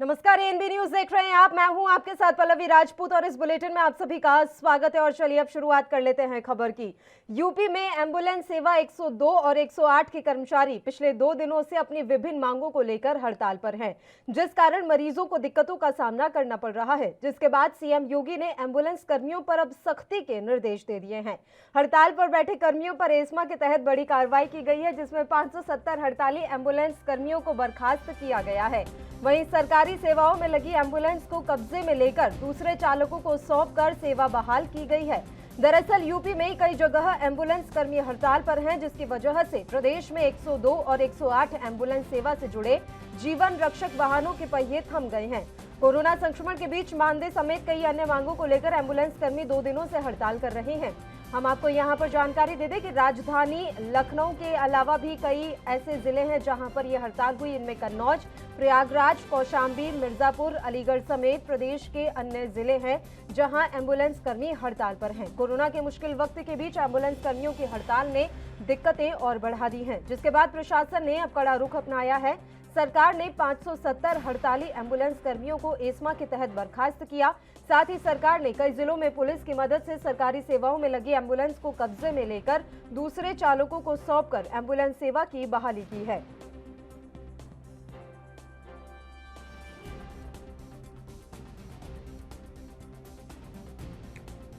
नमस्कार, ANB news देख रहे हैं आप। मैं हूं आपके साथ पल्लवी राजपूत और इस बुलेटिन में आप सभी का स्वागत है। और चलिए अब शुरुआत कर लेते हैं खबर की। यूपी में एम्बुलेंस सेवा 102 और 108 के कर्मचारी पिछले 2 दिनों से अपनी विभिन्न मांगों को लेकर हड़ताल पर हैं, जिस कारण मरीजों को दिक्कतों का सामना करना पड़ रहा है। जिसके बाद सीएम योगी ने एम्बुलेंस कर्मियों पर अब सख्ती के निर्देश दे दिए हैं। हड़ताल पर बैठे कर्मियों पर एस्मा के तहत बड़ी कार्रवाई की गई है, जिसमें 570 हड़ताली एम्बुलेंस कर्मियों को बर्खास्त किया गया है। वहीं सरकारी सेवाओं में लगी एम्बुलेंस को कब्जे में लेकर दूसरे चालकों को सौंपकर सेवा बहाल की गई है। दरअसल यूपी में कई जगह एम्बुलेंस कर्मी हड़ताल पर हैं, जिसकी वजह से प्रदेश में 102 और 108 एम्बुलेंस सेवा से जुड़े जीवन रक्षक वाहनों के पहिए थम गए हैं। कोरोना संक्रमण के बीच मानदेय समेत कई अन्य मांगों को लेकर एम्बुलेंस कर्मी 2 दिनों से हड़ताल कर रहे हैं। हम आपको यहां पर जानकारी दे दें कि राजधानी लखनऊ के अलावा भी कई ऐसे जिले हैं जहां पर यह हड़ताल हुई। इनमें कन्नौज, प्रयागराज, कौशाम्बी, मिर्जापुर, अलीगढ़ समेत प्रदेश के अन्य जिले हैं जहां एम्बुलेंस कर्मी हड़ताल पर हैं। कोरोना के मुश्किल वक्त के बीच एम्बुलेंस कर्मियों की हड़ताल ने दिक्कतें और बढ़ा दी हैं, जिसके बाद प्रशासन ने अब कड़ा रुख अपनाया है। सरकार ने 570 हड़ताली एम्बुलेंस कर्मियों को एस्मा के तहत बर्खास्त किया। साथ ही सरकार ने कई जिलों में पुलिस की मदद से सरकारी सेवाओं में लगी एम्बुलेंस को कब्जे में लेकर दूसरे चालकों को सौंपकर एम्बुलेंस सेवा की बहाली की है।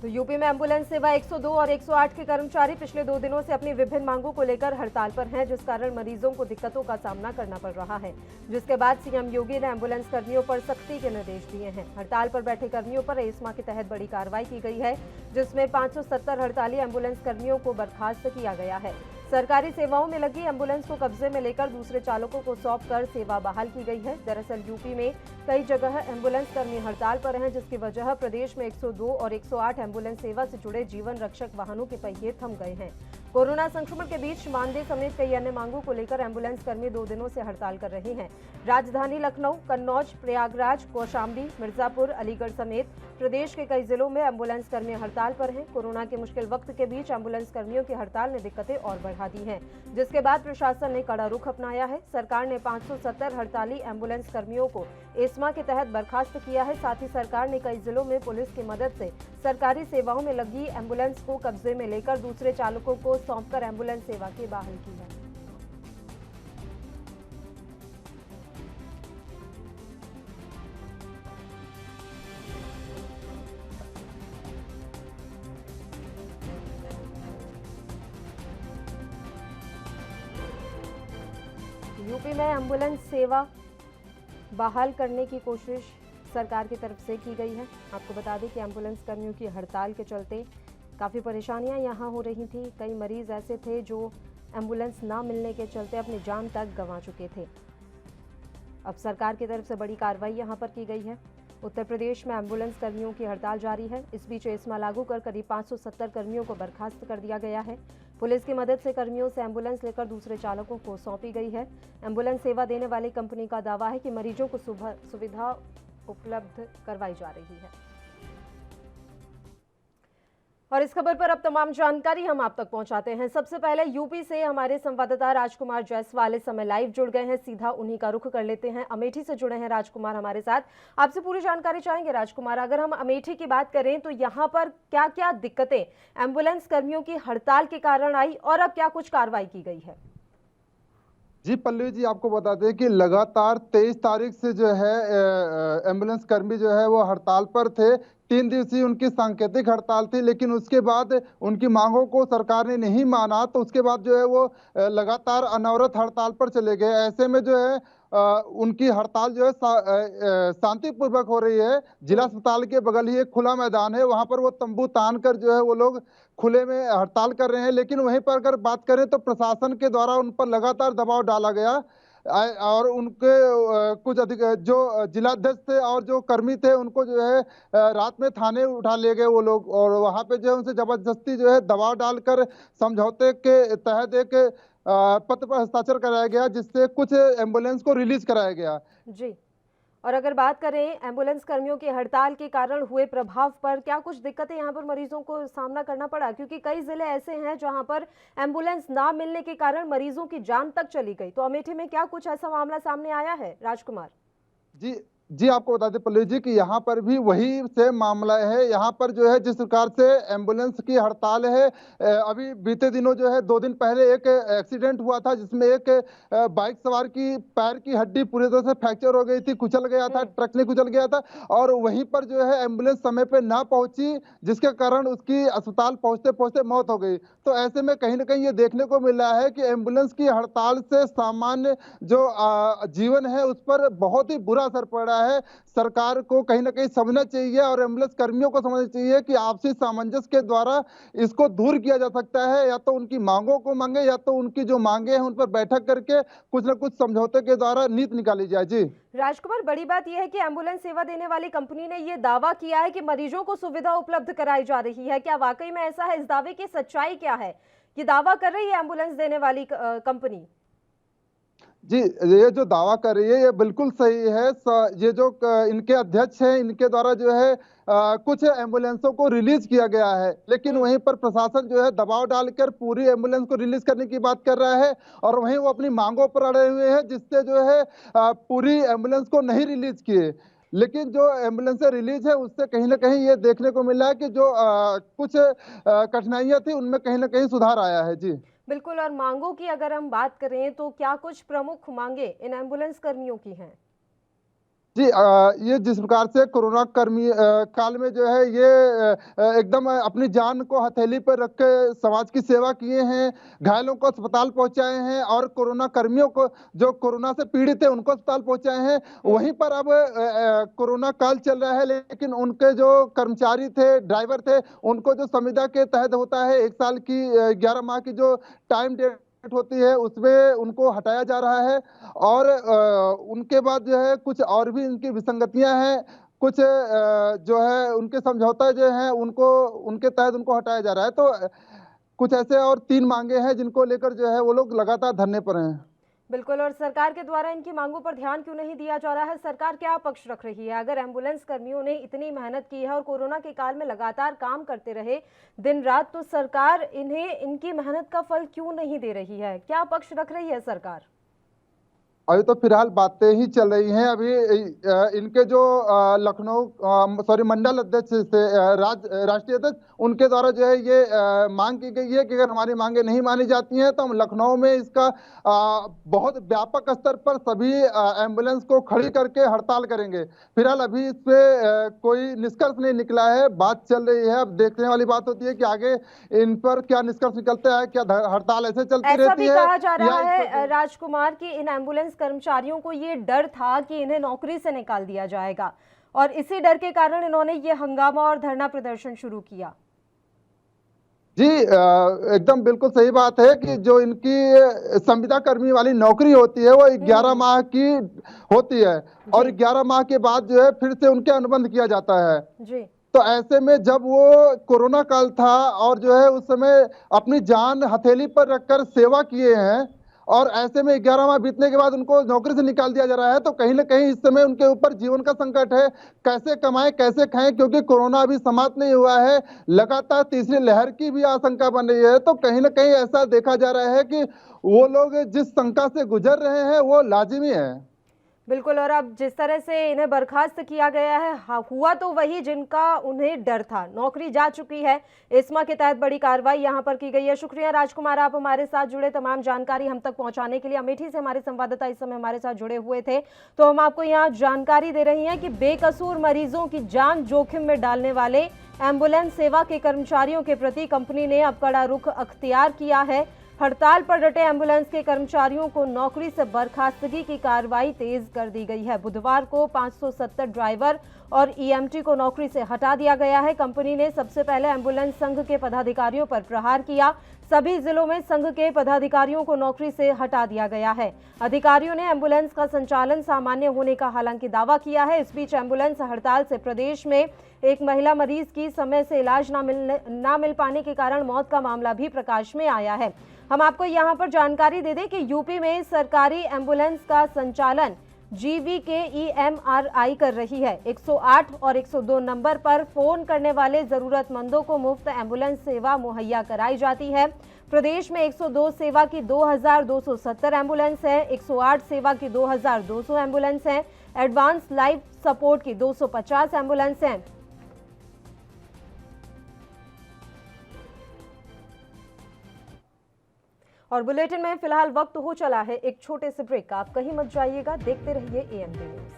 तो यूपी में एम्बुलेंस सेवा 102 और 108 के कर्मचारी पिछले 2 दिनों से अपनी विभिन्न मांगों को लेकर हड़ताल पर हैं, जिस कारण मरीजों को दिक्कतों का सामना करना पड़ रहा है। जिसके बाद सीएम योगी ने एम्बुलेंस कर्मियों पर सख्ती के निर्देश दिए हैं। हड़ताल पर बैठे कर्मियों पर एस्मा के तहत बड़ी कार्रवाई की गई है, जिसमें 570 हड़ताली एम्बुलेंस कर्मियों को बर्खास्त किया गया है। सरकारी सेवाओं में लगी एम्बुलेंस को कब्जे में लेकर दूसरे चालकों को सौंपकर सेवा बहाल की गई है। दरअसल यूपी में कई जगह एम्बुलेंस कर्मी हड़ताल पर हैं, जिसकी वजह प्रदेश में 102 और 108 एम्बुलेंस सेवा से जुड़े जीवन रक्षक वाहनों के पहिए थम गए हैं। कोरोना संक्रमण के बीच मानदेय समेत कई अन्य मांगों को लेकर एम्बुलेंस कर्मी 2 दिनों से हड़ताल कर रहे हैं। राजधानी लखनऊ, कन्नौज, प्रयागराज, कौशाम्बी, मिर्जापुर, अलीगढ़ समेत प्रदेश के कई जिलों में एम्बुलेंस कर्मी हड़ताल पर हैं। कोरोना के मुश्किल वक्त के बीच एम्बुलेंस कर्मियों की हड़ताल ने दिक्कतें और बढ़ा दी हैं, जिसके बाद प्रशासन ने कड़ा रुख अपनाया है। सरकार ने 570 हड़ताली एम्बुलेंस कर्मियों को एस्मा के तहत बर्खास्त किया है। साथ ही सरकार ने कई जिलों में पुलिस की मदद से सरकारी सेवाओं में लगी एम्बुलेंस को कब्जे में लेकर दूसरे चालकों को सौंपकर एम्बुलेंस सेवा की बहाल की है। यूपी में एम्बुलेंस सेवा बहाल करने की कोशिश सरकार की तरफ से की गई है। आपको बता दें कि एम्बुलेंस कर्मियों की हड़ताल के चलते काफ़ी परेशानियां यहां हो रही थी। कई मरीज ऐसे थे जो एम्बुलेंस ना मिलने के चलते अपनी जान तक गंवा चुके थे। अब सरकार की तरफ से बड़ी कार्रवाई यहां पर की गई है। उत्तर प्रदेश में एम्बुलेंस कर्मियों की हड़ताल जारी है। इस बीच एस्मा लागू कर करीब 570 कर्मियों को बर्खास्त कर दिया गया है। पुलिस की मदद से कर्मियों से एम्बुलेंस लेकर दूसरे चालकों को सौंपी गई है। एम्बुलेंस सेवा देने वाली कंपनी का दावा है कि मरीजों को सुविधा उपलब्ध करवाई जा रही है। और इस खबर पर अब तमाम जानकारी हम आप तक पहुंचाते हैं। सबसे पहले यूपी से हमारे संवाददाता राजकुमार जायसवाल इस समय लाइव जुड़ गए हैं। सीधा उन्हीं का रुख कर लेते हैं। अमेठी से जुड़े हैं राजकुमार हमारे साथ। आपसे पूरी जानकारी चाहेंगे राजकुमार। अगर हम अमेठी की बात करें तो यहाँ पर क्या क्या दिक्कतें एम्बुलेंस कर्मियों की हड़ताल के कारण आई और अब क्या कुछ कार्रवाई की गई है? जी पल्लवी जी, आपको बता दें कि लगातार 23 तारीख से जो है एम्बुलेंस कर्मी जो है वो हड़ताल पर थे। 3 दिवसीय उनकी सांकेतिक हड़ताल थी, लेकिन उसके बाद उनकी मांगों को सरकार ने नहीं माना, तो उसके बाद जो है वो लगातार अनवरत हड़ताल पर चले गए। ऐसे में जो है उनकी हड़ताल जो है शांतिपूर्वक हो रही है। जिला अस्पताल के बगल ही एक खुला मैदान है, वहां पर वो तंबू तान कर जो है वो लोग खुले में हड़ताल कर रहे हैं। लेकिन वहीं पर अगर बात करें तो प्रशासन के द्वारा उन पर लगातार दबाव डाला गया और उनके कुछ अधिक जो जिलाध्यक्ष थे और जो कर्मी थे उनको जो है रात में थाने उठा ले गए वो लोग, और वहां पे जो है उनसे जबरदस्ती जो है दबाव डालकर समझौते के तहत एक पत्र पर हस्ताक्षर कराया गया, जिससे कुछ एम्बुलेंस को रिलीज कराया गया। जी, और अगर बात करें एम्बुलेंस कर्मियों की हड़ताल के कारण हुए प्रभाव पर, क्या कुछ दिक्कतें यहाँ पर मरीजों को सामना करना पड़ा? क्योंकि कई जिले ऐसे हैं जहाँ पर एम्बुलेंस ना मिलने के कारण मरीजों की जान तक चली गई। तो अमेठी में क्या कुछ ऐसा मामला सामने आया है राजकुमार? जी जी, आपको बता दें पल्लवी जी कि यहाँ पर भी वही सेम मामला है। यहाँ पर जो है जिस प्रकार से एम्बुलेंस की हड़ताल है, अभी बीते दिनों जो है 2 दिन पहले एक एक्सीडेंट हुआ था जिसमें एक बाइक सवार की पैर की हड्डी पूरी तरह से फ्रैक्चर हो गई थी, कुचल गया था, ट्रक ने कुचल गया था और वहीं पर जो है एम्बुलेंस समय पे ना पहुंची, जिसके कारण उसकी अस्पताल पहुंचते-पहुंचते मौत हो गई। तो ऐसे में कहीं न कहीं ये देखने को मिल रहा है कि एम्बुलेंस की हड़ताल से सामान्य जो जीवन है उस पर बहुत ही बुरा असर पड़ रहा है। सरकार को कहीं न कहीं समझना चाहिए और एम्बुलेंस कर्मियों को समझना चाहिए कि आपसी सामंजस्य के द्वारा इसको दूर किया जा सकता है। या तो उनकी माँगों को माँगे या तो उनकी जो माँगे हैं उन पर बैठक करके कुछ न कुछ समझौते के द्वारा नीति निकाली जाए। जी। राजकुमार, बड़ी बात यह है कि एम्बुलेंस सेवा देने वाली कंपनी ने ये दावा किया है कि मरीजों को सुविधा उपलब्ध कराई जा रही है। क्या वाकई में ऐसा है? इस दावे की सच्चाई क्या है? ये दावा कर रही है एम्बुलेंस देने वाली कंपनी? जी, ये जो दावा कर रही है ये बिल्कुल सही है। ये जो इनके अध्यक्ष हैं इनके द्वारा जो है कुछ एम्बुलेंसों को रिलीज किया गया है, लेकिन वहीं पर प्रशासन जो है दबाव डालकर पूरी एम्बुलेंस को रिलीज करने की बात कर रहा है और वहीं वो अपनी मांगों पर अड़े हुए हैं, जिससे जो है पूरी एम्बुलेंस को नहीं रिलीज किए। लेकिन जो एम्बुलेंसें रिलीज है उससे कहीं ना कहीं ये देखने को मिला है कि जो कुछ कठिनाइयां थी उनमें कहीं ना कहीं सुधार आया है। जी। बिल्कुल। और मांगों की अगर हम बात करें तो क्या कुछ प्रमुख मांगे इन एम्बुलेंस कर्मियों की हैं? जी, ये जिस प्रकार से कोरोना कर्मी काल में जो है ये एकदम अपनी जान को हथेली पर रख के समाज की सेवा किए हैं, घायलों को अस्पताल पहुंचाए हैं और कोरोना कर्मियों को जो कोरोना से पीड़ित है उनको अस्पताल पहुंचाए हैं। वहीं पर अब कोरोना काल चल रहा है, लेकिन उनके जो कर्मचारी थे, ड्राइवर थे, उनको जो संविदा के तहत होता है 1 साल की 11 माह की जो टाइम डेट होती है उसमें उनको हटाया जा रहा है और उनके बाद जो है कुछ और भी इनकी विसंगतियां हैं, कुछ जो है उनके समझौता जो हैं उनको उनके तहत उनको हटाया जा रहा है। तो कुछ ऐसे और 3 मांगे हैं जिनको लेकर जो है वो लोग लगातार धरने पर हैं। बिल्कुल। और सरकार के द्वारा इनकी मांगों पर ध्यान क्यों नहीं दिया जा रहा है? सरकार क्या पक्ष रख रही है? अगर एम्बुलेंस कर्मियों ने इतनी मेहनत की है और कोरोना के काल में लगातार काम करते रहे दिन रात, तो सरकार इन्हें इनकी मेहनत का फल क्यों नहीं दे रही है? क्या पक्ष रख रही है सरकार? अभी तो फिलहाल बातें ही चल रही हैं। अभी इनके जो लखनऊ सॉरी मंडल अध्यक्ष से राष्ट्रीय अध्यक्ष उनके द्वारा जो है ये मांग की गई है कि अगर हमारी मांगे नहीं मानी जाती हैं तो हम लखनऊ में इसका बहुत व्यापक स्तर पर सभी एम्बुलेंस को खड़ी करके हड़ताल करेंगे। फिलहाल अभी इस पे कोई निष्कर्ष नहीं निकला है, बात चल रही है। अब देखने वाली बात होती है कि आगे इन पर क्या निष्कर्ष निकलता है, क्या हड़ताल ऐसे चलती ऐसा रहती भी है कहा जा रहा या है राजकुमार कि इन एम्बुलेंस कर्मचारियों को ये डर था कि इन्हें नौकरी से निकाल दिया जाएगा और इसी डर के कारण इन्होंने ये हंगामा और धरना प्रदर्शन शुरू किया। जी, एकदम बिल्कुल सही बात है कि जो इनकी संविदा कर्मी वाली नौकरी होती है वो 11 माह की होती है और 11 माह के बाद जो है फिर से उनके अनुबंध किया जाता है। जी। तो ऐसे में जब वो कोरोना काल था और जो है उस समय अपनी जान हथेली पर रखकर सेवा किए हैं और ऐसे में 11 माह बीतने के बाद उनको नौकरी से निकाल दिया जा रहा है, तो कहीं ना कहीं इस समय उनके ऊपर जीवन का संकट है। कैसे कमाएं, कैसे खाएं, क्योंकि कोरोना अभी समाप्त नहीं हुआ है, लगातार तीसरी लहर की भी आशंका बन रही है। तो कहीं ना कहीं ऐसा देखा जा रहा है कि वो लोग जिस शंका से गुजर रहे हैं वो लाजिमी है। बिल्कुल। और अब जिस तरह से इन्हें बर्खास्त किया गया है, हुआ तो वही जिनका उन्हें डर था। नौकरी जा चुकी है। एस्मा के तहत बड़ी कार्रवाई यहां पर की गई है। शुक्रिया राजकुमार, आप हमारे साथ जुड़े, तमाम जानकारी हम तक पहुंचाने के लिए। अमेठी से हमारे संवाददाता इस समय हमारे साथ जुड़े हुए थे, तो हम आपको यहाँ जानकारी दे रही हैं कि बेकसूर मरीजों की जान जोखिम में डालने वाले एम्बुलेंस सेवा के कर्मचारियों के प्रति कंपनी ने अब कड़ा रुख अख्तियार किया है। हड़ताल पर डटे एम्बुलेंस के कर्मचारियों को नौकरी से बर्खास्तगी की कार्रवाई तेज कर दी गई है। बुधवार को 570 ड्राइवर और ईएमटी को नौकरी से हटा दिया गया है। कंपनी ने सबसे पहले एम्बुलेंस संघ के पदाधिकारियों पर प्रहार किया। सभी जिलों में संघ के पदाधिकारियों को नौकरी से हटा दिया गया है। अधिकारियों ने एम्बुलेंस का संचालन सामान्य होने का हालांकि दावा किया है। इस बीच एम्बुलेंस हड़ताल से प्रदेश में एक महिला मरीज की समय से इलाज ना मिल पाने के कारण मौत का मामला भी प्रकाश में आया है। हम आपको यहां पर जानकारी दे दें कि यूपी में सरकारी एम्बुलेंस का संचालन GVKEMRI कर रही है। 108 और 102 नंबर पर फोन करने वाले जरूरतमंदों को मुफ्त एम्बुलेंस सेवा मुहैया कराई जाती है। प्रदेश में 102 सेवा की 2270 एम्बुलेंस है, 108 सेवा की 2200 एम्बुलेंस है, एडवांस लाइफ सपोर्ट की 250 एम्बुलेंस हैं। और बुलेटिन में फिलहाल वक्त हो चला है एक छोटे से ब्रेक का। आप कहीं मत जाइएगा, देखते रहिए एएनबी न्यूज।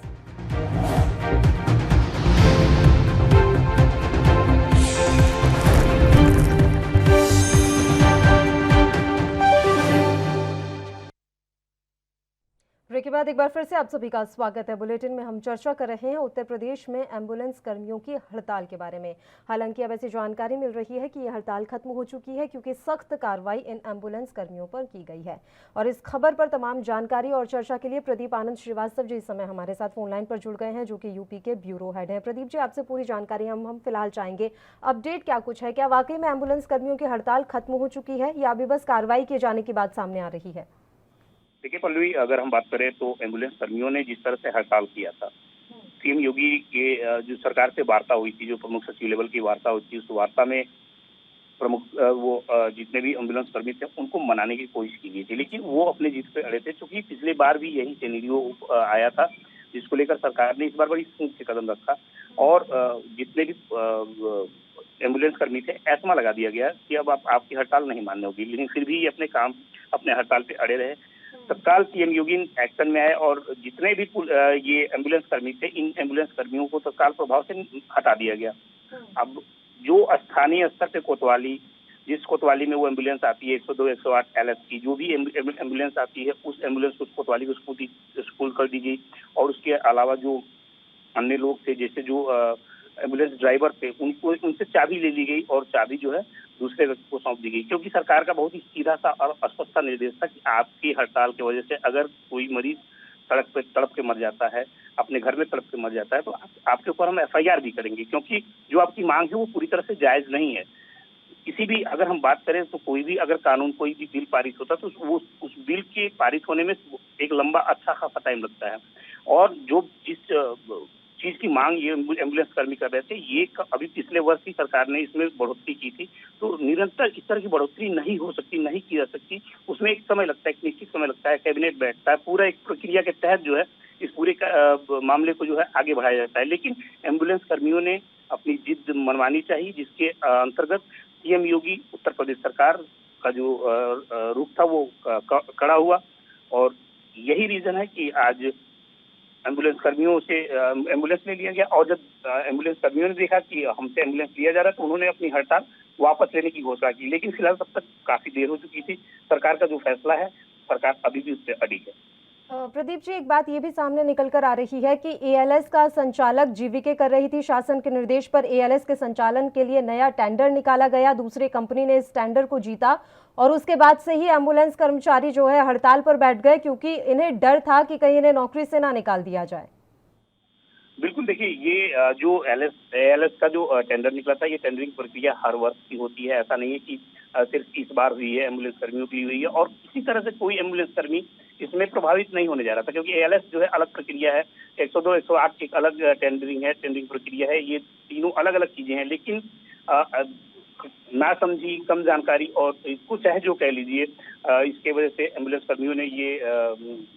ब्रेक के बाद एक बार फिर से आप सभी का स्वागत है। बुलेटिन में हम चर्चा कर रहे हैं उत्तर प्रदेश में एम्बुलेंस कर्मियों की हड़ताल के बारे में। हालांकि अब ऐसी जानकारी मिल रही है कि यह हड़ताल खत्म हो चुकी है, क्योंकि सख्त कार्रवाई इन एम्बुलेंस कर्मियों पर की गई है। और इस खबर पर तमाम जानकारी और चर्चा के लिए प्रदीप आनंद श्रीवास्तव जी इस समय हमारे साथ फोनलाइन पर जुड़ गए हैं, जो कि यूपी के ब्यूरो हेड हैं। प्रदीप जी, आपसे पूरी जानकारी हम फिलहाल चाहेंगे। अपडेट क्या कुछ है? क्या वाकई में एम्बुलेंस कर्मियों की हड़ताल खत्म हो चुकी है या अभी बस कार्रवाई किए जाने की बात सामने आ रही है? देखिए पल्लवी, अगर हम बात करें तो एम्बुलेंस कर्मियों ने जिस तरह से हड़ताल किया था, सीएम योगी के जो सरकार से वार्ता हुई थी, जो प्रमुख सचिव लेवल की वार्ता हुई थी, उस वार्ता में प्रमुख जितने भी एम्बुलेंस कर्मी थे उनको मनाने की कोशिश की गई थी, लेकिन वो अपने जिद पे अड़े थे। क्योंकि पिछली बार भी यही सिनेरियो आया था, जिसको लेकर सरकार ने इस बार बड़ी फूंक से कदम रखा और जितने भी एम्बुलेंस कर्मी थे ऐसा लगा दिया गया कि अब आपकी हड़ताल नहीं मान्य होगी। लेकिन फिर भी ये अपने हड़ताल पे अड़े रहे। तत्काल सीएम योगी एक्शन में आए और जितने भी ये एम्बुलेंस कर्मी थे, इन एम्बुलेंस कर्मियों को तत्काल प्रभाव से हटा दिया गया। अब जो स्थानीय स्तर पे कोतवाली, जिस कोतवाली में वो एम्बुलेंस आती है 102, 108 एलएस की, जो भी एम्बुलेंस आती है उस एम्बुलेंस को, उस कोतवाली को स्कूल कर दी गई। और उसके अलावा जो अन्य लोग थे, जैसे जो एम्बुलेंस ड्राइवर थे, उनसे चाबी ले ली गई और चाबी जो है दूसरे व्यक्ति को सौंप दी गई। क्योंकि सरकार का बहुत ही सीधा सा और स्पष्ट सा निर्देश था कि आपकी हड़ताल की वजह से अगर कोई मरीज सड़क पे तड़प के मर जाता है, अपने घर में तड़प के मर जाता है, तो आपके ऊपर हम एफआईआर भी करेंगे। क्योंकि जो आपकी मांग है वो पूरी तरह से जायज नहीं है। किसी भी, अगर हम बात करें तो कोई भी अगर कानून, कोई भी बिल पारित होता तो वो उस बिल के पारित होने में एक लंबा अच्छा खासा टाइम लगता है। और जो जिस चीज की मांग ये एम्बुलेंस कर्मी कर रहे थे, ये अभी पिछले वर्ष ही सरकार ने इसमें बढ़ोतरी की थी। तो निरंतर इस तरह की बढ़ोतरी नहीं हो सकती, नहीं की जा सकती। उसमें एक समय लगता है, एक निश्चित समय लगता है, कैबिनेट बैठता है, पूरा एक प्रक्रिया के तहत जो है इस पूरे मामले को जो है आगे बढ़ाया जाता है। लेकिन एम्बुलेंस कर्मियों ने अपनी जिद मनवानी चाहिए, जिसके अंतर्गत सीएम योगी, उत्तर प्रदेश सरकार का जो रुख था वो कड़ा हुआ। और यही रीजन है कि आज एम्बुलेंस कर्मियों से एम्बुलेंस ले लिया गया। और जब एम्बुलेंस कर्मियों ने देखा कि हमसे एम्बुलेंस लिया जा रहा है, तो उन्होंने अपनी हड़ताल वापस लेने की घोषणा की। लेकिन फिलहाल तब तक काफी देर हो चुकी थी। सरकार का जो फैसला है, सरकार अभी भी उस पर अड़ी है। प्रदीप जी, एक बात ये भी सामने निकल कर आ रही है कि एएलएस का संचालक जीवीके कर रही थी। शासन के निर्देश पर एएलएस के संचालन के लिए नया टेंडर निकाला गया, दूसरी कंपनी ने इस टेंडर को जीता और उसके बाद से ही एम्बुलेंस कर्मचारी जो है हड़ताल पर बैठ गए, क्योंकि इन्हें डर था कि कहीं इन्हें नौकरी से ना निकाल दिया जाए। बिल्कुल, देखिए ये जो एएलएस का जो टेंडर निकला था, ये टेंडरिंग प्रक्रिया हर वर्ष की होती है। ऐसा नहीं है कि सिर्फ इस बार हुई है, एम्बुलेंस कर्मियों की हुई है। और किसी तरह से कोई एम्बुलेंस कर्मी इसमें प्रभावित नहीं होने जा रहा था, क्योंकि एएलएस जो है अलग प्रक्रिया है, 102, 108 एक अलग टेंडरिंग प्रक्रिया है। ये तीनों अलग अलग चीजें हैं। लेकिन ना समझी, कम जानकारी और कुछ चाहे जो कह लीजिए, इसके वजह से एम्बुलेंस कर्मियों ने ये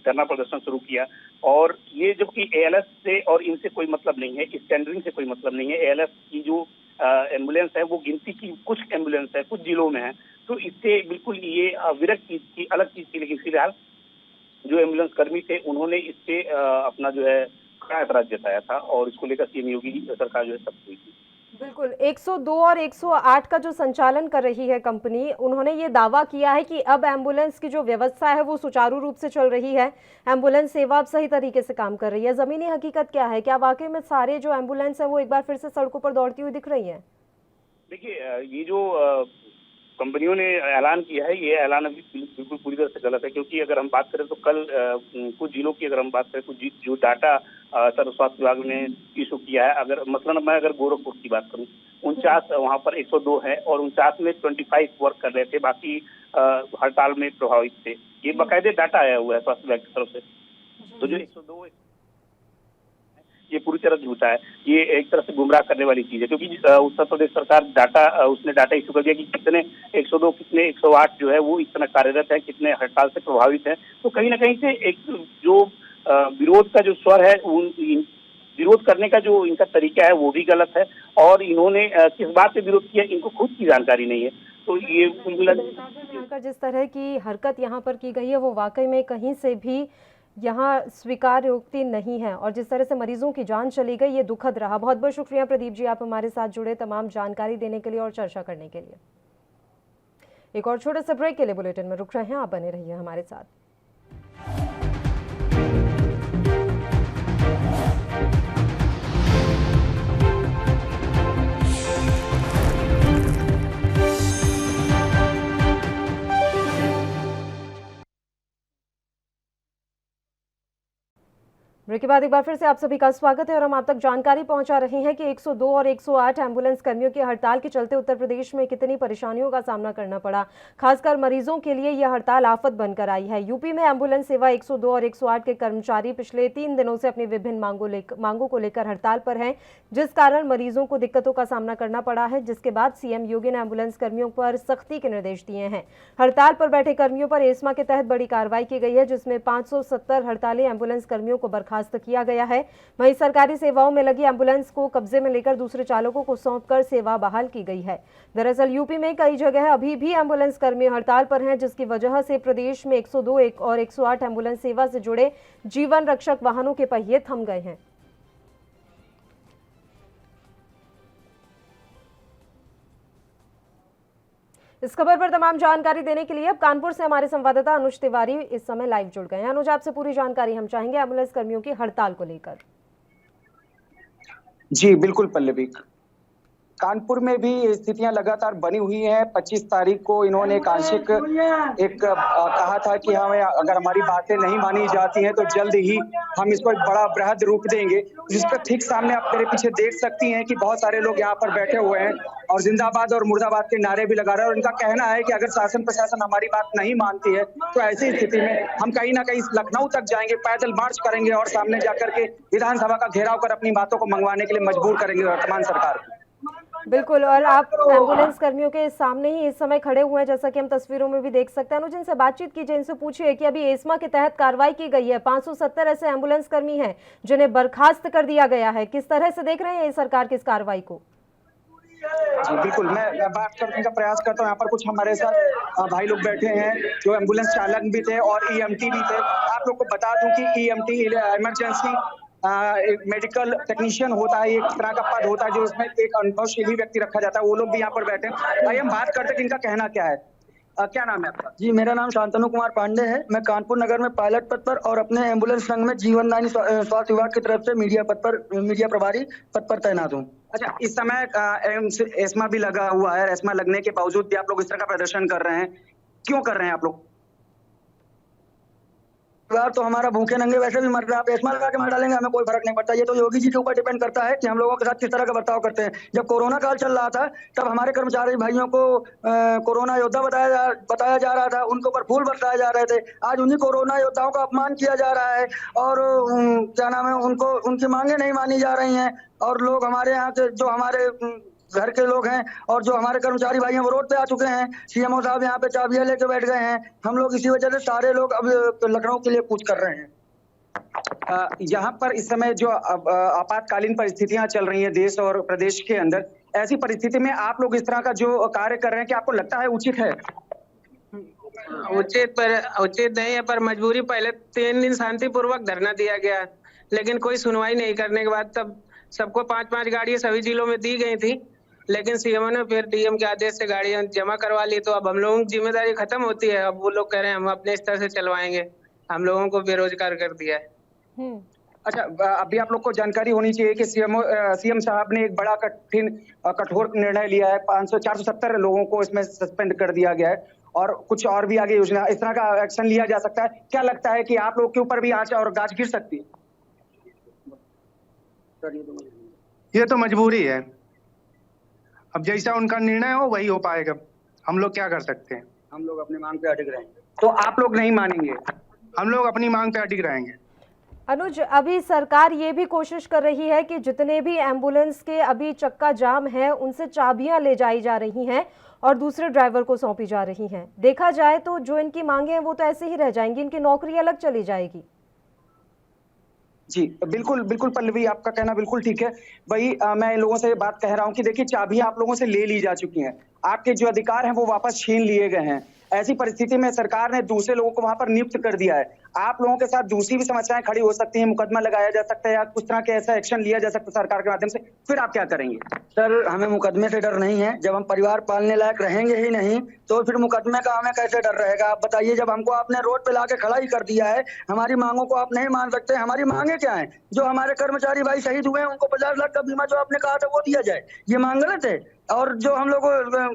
धरना प्रदर्शन शुरू किया। और ये जबकि एएलएस से और इनसे कोई मतलब नहीं है, इस टेंडरिंग से कोई मतलब नहीं है। एएलएस की जो एम्बुलेंस है वो गिनती की कुछ एम्बुलेंस है, कुछ जिलों में है, तो इससे बिल्कुल ये विरक्त चीज की, अलग चीज की। लेकिन फिलहाल जो एम्बुलेंस कर्मी थे उन्होंने इससे अपना जो है कड़ा ऐतराज जताया था और इसको लेकर सीएम योगी सरकार जो है सख्त हुई थी। बिल्कुल, 102 और 108 का जो संचालन कर रही है कंपनी, उन्होंने ये दावा किया है कि अब एम्बुलेंस की जो व्यवस्था है वो सुचारू रूप से चल रही है, एम्बुलेंस सेवा अब सही तरीके से काम कर रही है। जमीनी हकीकत क्या है? क्या वाकई में सारे जो एम्बुलेंस है वो एक बार फिर से सड़कों पर दौड़ती हुई दिख रही है? देखिए, ये जो कंपनियों ने ऐलान किया है, ये ऐलान अभी बिल्कुल पूरी तरह से गलत है। क्योंकि अगर हम बात करें तो कल कुछ जिलों की अगर हम बात करें, कुछ जो डाटा सर्व स्वास्थ्य विभाग ने इशू किया है, अगर मसलन मैं अगर गोरखपुर की बात करूं, 49 वहां पर 102 है और 49 में 25 वर्क कर रहे थे, बाकी हड़ताल में प्रभावित थे। ये बाकायदे डाटा आया हुआ है स्वास्थ्य विभाग की तरफ से। तो जो 102 ये पूरी तरह झूठा है, ये एक तरह से गुमराह करने वाली चीज है। क्योंकि उत्तर प्रदेश सरकार उसने डाटा इशू कर दिया कि कितने 102, कितने 108 जो है वो इस तरह कार्यरत है, कितने हड़ताल से प्रभावित है। तो कहीं ना कहीं से एक जो विरोध का जो स्वर है, विरोध करने का जो इनका तरीका है वो भी गलत है, और इन्होंने किस बात से विरोध किया इनको खुद की जानकारी नहीं है। तो ये आकर जिस तरह की हरकत यहाँ पर की गई है वो वाकई में कहीं से भी यहाँ स्वीकार्योक्ति नहीं है, और जिस तरह से मरीजों की जान चली गई ये दुखद रहा। बहुत बहुत शुक्रिया प्रदीप जी, आप हमारे साथ जुड़े तमाम जानकारी देने के लिए और चर्चा करने के लिए। एक और छोटे से ब्रेक के लिए बुलेटिन में रुक रहे हैं, आप बने रहिए हमारे साथ। ब्रेक के बाद एक बार फिर से आप सभी का स्वागत है, और हम आप तक जानकारी पहुंचा रहे हैं कि 102 और 108 एम्बुलेंस कर्मियों की हड़ताल के चलते उत्तर प्रदेश में कितनी परेशानियों का सामना करना पड़ा। खासकर मरीजों के लिए यह हड़ताल आफत बनकर आई है। यूपी में एम्बुलेंस सेवा 102 और 108 के कर्मचारी पिछले 3 दिनों से अपनी विभिन्न मांगों को लेकर हड़ताल पर हैं, जिस कारण मरीजों को दिक्कतों का सामना करना पड़ा है, जिसके बाद सीएम योगी ने एम्बुलेंस कर्मियों पर सख्ती के निर्देश दिए हैं। हड़ताल पर बैठे कर्मियों पर एस्मा के तहत बड़ी कार्रवाई की गई है, जिसमें 570 हड़ताली एम्बुलेंस कर्मियों को बर्खास्त किया गया है। वहीं सरकारी सेवाओं में लगी एम्बुलेंस को कब्जे में लेकर दूसरे चालकों को सौंपकर सेवा बहाल की गई है। दरअसल यूपी में कई जगह अभी भी एम्बुलेंस कर्मी हड़ताल पर हैं, जिसकी वजह से प्रदेश में 102 और 108 एम्बुलेंस सेवा से जुड़े जीवन रक्षक वाहनों के पहिए थम गए हैं। इस खबर पर तमाम जानकारी देने के लिए अब कानपुर से हमारे संवाददाता अनुज तिवारी इस समय लाइव जुड़ गए हैं। अनुज, आपसे पूरी जानकारी हम चाहेंगे एम्बुलेंस कर्मियों की हड़ताल को लेकर। जी बिल्कुल पल्लवी, कानपुर में भी स्थितियां लगातार बनी हुई हैं। 25 तारीख को इन्होंने एक कहा था कि हमें अगर हमारी बातें नहीं मानी जाती हैं तो जल्द ही हम इसको एक बड़ा बृहद रूप देंगे, जिसका ठीक सामने आप मेरे पीछे देख सकती हैं कि बहुत सारे लोग यहाँ पर बैठे हुए हैं और जिंदाबाद और मुर्दाबाद के नारे भी लगा रहे हैं। और इनका कहना है कि अगर शासन प्रशासन हमारी बात नहीं मानती है तो ऐसी स्थिति में हम कहीं ना कहीं लखनऊ तक जाएंगे, पैदल मार्च करेंगे और सामने जाकर के विधानसभा का घेराव कर अपनी बातों को मंगवाने के लिए मजबूर करेंगे वर्तमान सरकार को। बिल्कुल, और आप एम्बुलेंस कर्मियों के सामने ही इस समय खड़े हुए हैं, जैसा कि हम तस्वीरों में भी देख सकते हैं। अनुज, इनसे बातचीत कीजिए, इनसे पूछिए कि अभी एस्मा के तहत कार्रवाई की गई है, 570 ऐसे एम्बुलेंस कर्मी हैं जिन्हें बर्खास्त कर दिया गया है। किस तरह से देख रहे हैं सरकार की इस कार्रवाई को? जी बिल्कुल, मैं बात करने का प्रयास करता हूँ। यहाँ पर कुछ हमारे साथ भाई लोग बैठे हैं जो एम्बुलेंस चालक भी थे और ईएमटी भी थे। आप लोग को बता दूं कि ईएमटी इमरजेंसी एक मेडिकल टेक्नीशियन होता है, एक तरह का पद होता है जो इसमें एक अनुभवशील व्यक्ति रखा जाता है। वो लोग भी यहाँ पर बैठे हैं। आइए हम बात करते हैं कि इनका कहना क्या है। क्या नाम है आपका? जी, मेरा नाम शांतनु कुमार पांडे है। मैं कानपुर नगर में पायलट पद पर और अपने एम्बुलेंस संघ में जीवनदायी स्वास्थ्य विभाग की तरफ से मीडिया प्रभारी पद पर तैनात हूँ। अच्छा, इस समय एस्मा भी लगा हुआ है। एस्मा लगने के बावजूद भी आप लोग इस तरह का प्रदर्शन कर रहे हैं, क्यों कर रहे हैं आप लोग? तो हमारा भूखे नंगे वैसे भी मर रहा है, आप एस्मा लगा के मार डालेंगे, हमें कोई फर्क नहीं पड़ता। ये तो योगी जी के ऊपर डिपेंड करता है कि हम लोगों के साथ किस तरह का बर्ताव करते हैं। जब कोरोना काल चल रहा था तब हमारे कर्मचारी भाइयों को कोरोना योद्धा बताया जा रहा था, उनके ऊपर फूल बरसाए जा रहे थे। आज उन्हीं कोरोना योद्धाओं का अपमान किया जा रहा है और क्या नाम है, उनकी मांगे नहीं मानी जा रही हैं। और लोग हमारे यहाँ से जो हमारे घर के लोग हैं और जो हमारे कर्मचारी भाई हैं वो रोड पे आ चुके हैं। सीएमओ साहब यहाँ पे चाबियां लेके बैठ गए हैं। हम लोग इसी वजह से सारे लोग अब लखनऊ के लिए कूच कर रहे हैं। यहाँ पर इस समय जो आपातकालीन परिस्थितियां चल रही हैं देश और प्रदेश के अंदर, ऐसी परिस्थिति में आप लोग इस तरह का जो कार्य कर रहे हैं, क्या आपको लगता है उचित है? उचित नहीं है, पर मजबूरी। पहले 3 दिन शांतिपूर्वक धरना दिया गया, लेकिन कोई सुनवाई नहीं करने के बाद तब सबको 5-5 गाड़ियां सभी जिलों में दी गई थी, लेकिन सीएम ने फिर डीएम के आदेश से गाड़ियां जमा करवा ली। तो अब हम लोगों की जिम्मेदारी खत्म होती है। अब वो लोग कह रहे हैं हम अपने स्तर से चलवाएंगे, हम लोगों को बेरोजगार कर दिया है। अच्छा, अभी आप लोग को जानकारी होनी चाहिए कि सीएम साहब ने एक बड़ा कठोर निर्णय लिया है। 470 लोगों को इसमें सस्पेंड कर दिया गया है और कुछ और भी आगे योजना इस तरह का एक्शन लिया जा सकता है। क्या लगता है कि आप लोग के ऊपर भी आंच और गाज गिर सकती है? ये तो मजबूरी है, अब जैसा उनका निर्णय हो वही हो पाएगा। हम लोग क्या कर सकते हैं? हम लोग अपनी मांग पे अटक रहेंगे। तो आप लोग नहीं मानेंगे? हम लोग अपनी मांग पे अटक रहेंगे। अनुज, अभी सरकार ये भी कोशिश कर रही है कि जितने भी एम्बुलेंस के अभी चक्का जाम है उनसे चाबियां ले जाई जा रही हैं और दूसरे ड्राइवर को सौंपी जा रही हैं। देखा जाए तो जो इनकी मांगे हैं वो तो ऐसे ही रह जाएंगी, इनकी नौकरी अलग चली जाएगी। जी बिल्कुल बिल्कुल पल्लवी, आपका कहना बिल्कुल ठीक है। वही मैं इन लोगों से बात कह रहा हूँ कि देखिए, चाबियां आप लोगों से ले ली जा चुकी हैं, आपके जो अधिकार हैं वो वापस छीन लिए गए हैं। ऐसी परिस्थिति में सरकार ने दूसरे लोगों को वहां पर नियुक्त कर दिया है। आप लोगों के साथ दूसरी भी समस्याएं खड़ी हो सकती हैं, मुकदमा लगाया जा सकता है या कुछ तरह के ऐसा एक्शन लिया जा सकता है सरकार के माध्यम से, फिर आप क्या करेंगे? सर, हमें मुकदमे से डर नहीं है। जब हम परिवार पालने लायक रहेंगे ही नहीं तो फिर मुकदमे का हमें कैसे डर रहेगा? आप बताइए, जब हमको आपने रोड पे लाके खड़ा ही कर दिया है, हमारी मांगों को आप नहीं मान सकते। हमारी मांगे क्या है? जो हमारे कर्मचारी भाई शहीद हुए हैं उनको 50 लाख का बीमा जो आपने कहा था वो दिया जाए, ये मांग गलत है। और जो हम लोग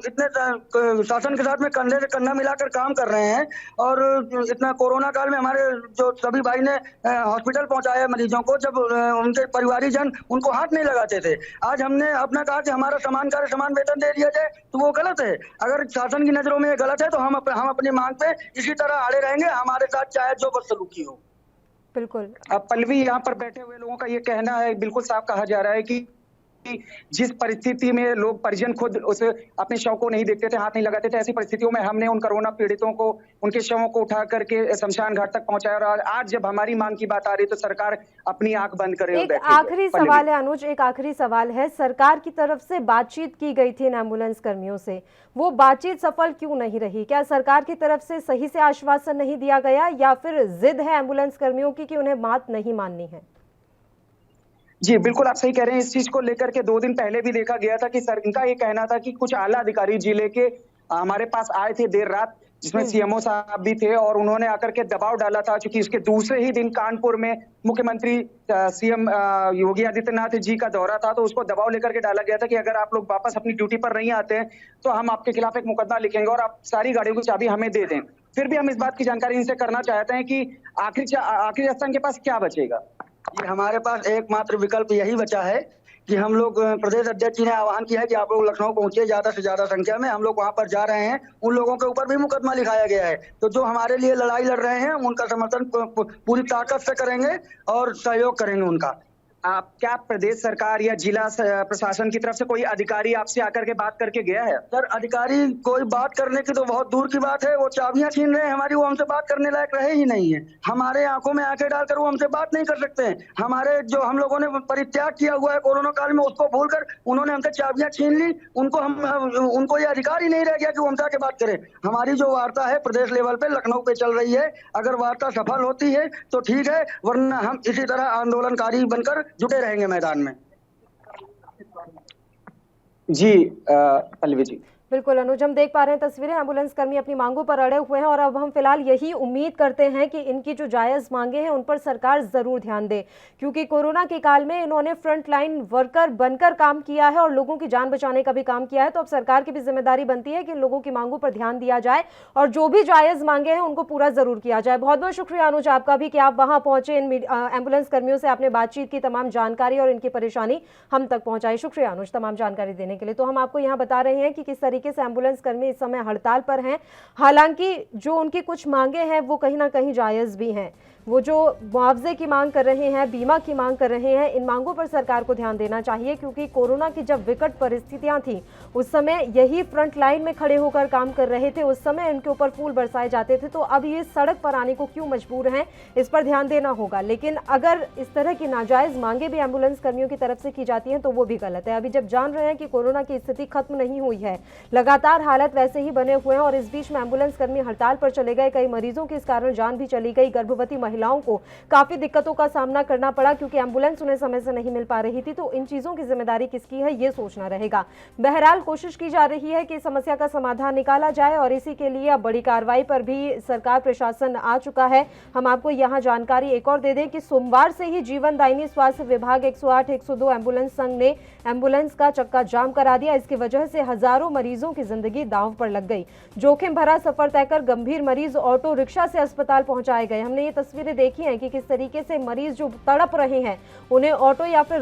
इतने शासन के साथ में कंधे से कंधा मिलाकर काम कर रहे हैं और इतना कोरोना काल में हमारे जो सभी भाई ने हॉस्पिटल पहुंचाया मरीजों को, जब उनके परिवारीजन उनको हाथ नहीं लगाते थे, आज हमने अपना कहा कि हमारा समान कार्य समान वेतन दे दिया जाए, तो वो गलत है। अगर शासन की नजरों में ये गलत है तो हम अपनी मांग पे इसी तरह अड़े रहेंगे, हमारे साथ चाहे जो बदसलूकी हो। बिल्कुल। अब पल्लवी, यहाँ पर बैठे हुए लोगों का ये कहना है, बिल्कुल साफ कहा जा रहा है कि जिस परिस्थिति में लोग परिजन खुद उस अपने शव को नहीं देखते थे, हाथ नहीं लगाते थे, ऐसी परिस्थितियों में हमने उन कोरोना पीड़ितों को, उनके शवों को उठा करके शमशान घाट तक पहुंचाया। और आज जब हमारी मांग की बात आ रही तो सरकार अपनी आंख बंद करे। एक आखिरी सवाल है अनुज, एक आखिरी सवाल है, सरकार की तरफ से बातचीत की गई थी इन एम्बुलेंस कर्मियों से, वो बातचीत सफल क्यों नहीं रही? क्या सरकार की तरफ से सही से आश्वासन नहीं दिया गया या फिर जिद है एम्बुलेंस कर्मियों की कि उन्हें बात नहीं माननी है? जी बिल्कुल, आप सही कह रहे हैं। इस चीज को लेकर के 2 दिन पहले भी देखा गया था कि सर, इनका ये कहना था कि कुछ आला अधिकारी जिले के हमारे पास आए थे देर रात, जिसमें सीएमओ साहब भी थे, और उन्होंने आकर के दबाव डाला था। क्योंकि उसके दूसरे ही दिन कानपुर में मुख्यमंत्री सीएम योगी आदित्यनाथ जी का दौरा था, तो उसको दबाव लेकर के डाला गया था कि अगर आप लोग वापस अपनी ड्यूटी पर नहीं आते हैं तो हम आपके खिलाफ एक मुकदमा लिखेंगे और आप सारी गाड़ियों की चाबी हमें दे दें। फिर भी हम इस बात की जानकारी इनसे करना चाहते हैं कि आखिर रास्ता के पास क्या बचेगा? ये हमारे पास एकमात्र विकल्प यही बचा है कि हम लोग, प्रदेश अध्यक्ष जी ने आह्वान किया है कि आप लोग लखनऊ पहुंचे ज्यादा से ज्यादा संख्या में, हम लोग वहां पर जा रहे हैं। उन लोगों के ऊपर भी मुकदमा लिखाया गया है, तो जो हमारे लिए लड़ाई लड़ रहे हैं उनका समर्थन पूरी ताकत से करेंगे और सहयोग करेंगे उनका। क्या प्रदेश सरकार या जिला प्रशासन की तरफ से कोई अधिकारी आपसे आकर के बात करके गया है? सर, अधिकारी कोई बात करने की तो बहुत दूर की बात है, वो चाबियां छीन रहे हैं हमारी, वो हमसे बात करने लायक रहे ही नहीं है। हमारे आंखों में आंखें डालकर वो हमसे बात नहीं कर सकते हैं। हमारे जो हम लोगों ने परित्याग किया हुआ है कोरोना काल में, उसको भूलकर उन्होंने हमसे चाबियां छीन ली। उनको ये अधिकार ही नहीं रह गया कि वो हमसे आके बात करें। हमारी जो वार्ता है प्रदेश लेवल पे लखनऊ पे चल रही है, अगर वार्ता सफल होती है तो ठीक है, वरना हम इसी तरह आंदोलनकारी बनकर जुटे रहेंगे मैदान में। जी पल्लवी जी, बिल्कुल अनुज, हम देख पा रहे हैं तस्वीरें, एम्बुलेंस कर्मी अपनी मांगों पर अड़े हुए हैं और अब हम फिलहाल यही उम्मीद करते हैं कि इनकी जो जायज मांगे हैं उन पर सरकार जरूर ध्यान दे, क्योंकि कोरोना के काल में इन्होंने फ्रंट लाइन वर्कर बनकर काम किया है और लोगों की जान बचाने का भी काम किया है। तो अब सरकार की भी जिम्मेदारी बनती है कि इन लोगों की मांगों पर ध्यान दिया जाए और जो भी जायज मांगे हैं उनको पूरा जरूर किया जाए। बहुत बहुत शुक्रिया अनुज आपका भी कि आप वहां पहुंचे, इन एम्बुलेंस कर्मियों से आपने बातचीत की, तमाम जानकारी और इनकी परेशानी हम तक पहुंचाई। शुक्रिया अनुज तमाम जानकारी देने के लिए। तो हम आपको यहाँ बता रहे हैं कि किस तरीके से एम्बुलेंस कर्मी इस समय हड़ताल पर हैं। हालांकि जो उनकी कुछ मांगे हैं वो कहीं ना कहीं जायज भी हैं। वो जो मुआवजे की मांग कर रहे हैं, बीमा की मांग कर रहे हैं, इन मांगों पर सरकार को ध्यान देना चाहिए, क्योंकि कोरोना की जब विकट परिस्थितियां थी उस समय यही फ्रंट लाइन में खड़े होकर काम कर रहे थे, उस समय इनके ऊपर फूल बरसाए जाते थे। तो अब ये सड़क पर आने को क्यों मजबूर हैं, इस पर ध्यान देना होगा। लेकिन अगर इस तरह की नाजायज मांगे भी एम्बुलेंस कर्मियों की तरफ से की जाती हैं तो वो भी गलत है। अभी जब जान रहे हैं कि कोरोना की स्थिति खत्म नहीं हुई है, लगातार हालात वैसे ही बने हुए हैं और इस बीच में एम्बुलेंस कर्मी हड़ताल पर चले गए, कई मरीजों की इस कारण जान भी चली गई, गर्भवती महिलाओं को काफी दिक्कतों का सामना करना पड़ा क्योंकि एम्बुलेंस उन्हें समय से नहीं मिल पा रही थी। तो इन चीजों की जिम्मेदारी किसकी है ये सोचना रहेगा। बहरहाल कोशिश की जा रही है कि समस्या का समाधान निकाला जाए और इसी के लिए अब बड़ी कार्रवाई पर भी सरकार प्रशासन आ चुका है। हम आपको यहाँ जानकारी एक और दे दें कि सोमवार से ही जीवन दायिनी स्वास्थ्य विभाग 108, 102 एम्बुलेंस संघ ने एम्बुलेंस का चक्का जाम करा दिया। इसकी वजह से हजारों मरीजों की जिंदगी दांव पर लग गई। जोखिम भरा सफर तय कर गंभीर मरीज ऑटो रिक्शा से अस्पताल पहुंचाए गए। हमने ये तस्वीरें देखी हैं कि किस तरीके से मरीज जो तड़प रहे हैं उन्हें ऑटो या फिर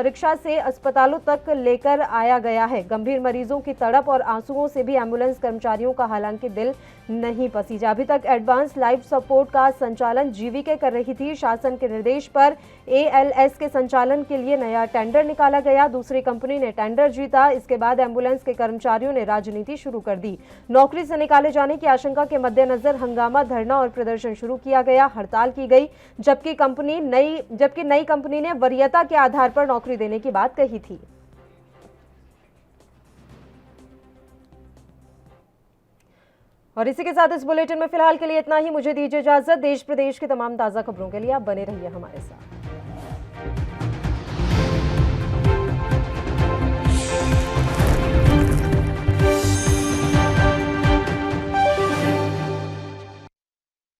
रिक्शा से अस्पतालों तक लेकर आया गया है। गंभीर मरीजों की तड़प और आंसुओं से भी एम्बुलेंस कर्मचारियों का हालांकि दिल नहीं पसीजा। अभी तक एडवांस लाइफ सपोर्ट का संचालन जीवीके कर रही थी। शासन के निर्देश पर एएलएस के संचालन के लिए नया टेंडर निकाला गया। दूसरी कंपनी ने टेंडर जीता। इसके बाद एम्बुलेंस के कर्मचारियों ने राजनीति शुरू कर दी। नौकरी से निकाले जाने की आशंका के मद्देनजर हंगामा, धरना और प्रदर्शन शुरू किया गया। हड़ताल की गई, जबकि नई कंपनी ने वरीयता के आधार पर नौकरी देने की बात कही थी। और इसी के साथ इस बुलेटिन में फिलहाल के लिए इतना ही। मुझे दीजिए इजाजत। देश प्रदेश की तमाम ताजा खबरों के लिए आप बने रहिए हमारे साथ।